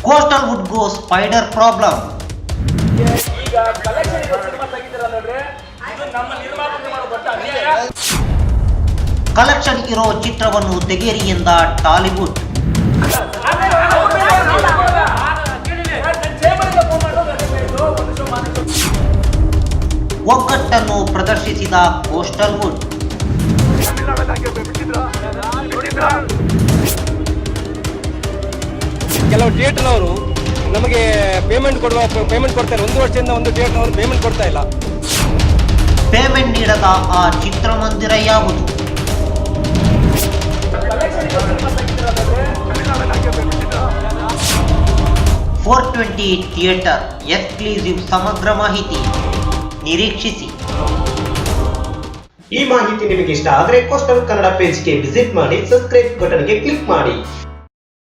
Coastal would go spider problem. Collection ಇರೋ ಚಿತ್ರವನ್ನು ತೆಗೆಯಿರಿ ಎಂದ ಟಾಲಿವುಡ್. ಒಗ್ಗಟ್ಟನ್ನು ಪ್ರದರ್ಶಿಸಿದ ಕೋಸ್ಟಲ್ ವುಡ್. ಕೆಲವು ಥಿಯೇಟರ್ನವರು ನಮಗೆ ಪೇಮೆಂಟ್ ಕೊಡ್ತಾರೆ. 1 ವರ್ಷದಿಂದ ಒಂದು ಥಿಯೇಟರ್ನವರು ಪೇಮೆಂಟ್ ಕೊಡ್ತಾ ಇಲ್ಲ. ಪೇಮೆಂಟ್ ನೀಡದ ಆ ಚಿತ್ರಮಂದಿರ ಯಾವುದು? .420 ಥಿಯೇಟರ್ ಎಕ್ಸ್ಕ್ಲೂಸಿವ್ ಸಮಗ್ರ ಮಾಹಿತಿ ನಿರೀಕ್ಷಿಸಿ. ಈ ಮಾಹಿತಿ ನಿಮಗೆ ಇಷ್ಟ ಆದರೆ ಕೋಸ್ಟಲ್ ಕನ್ನಡ ಪೇಜ್ಗೆ ವಿಸಿಟ್ ಮಾಡಿ, ಸಬ್ಸ್ಕ್ರೈಬ್ ಬಟನ್ಗೆ ಕ್ಲಿಕ್ ಮಾಡಿ.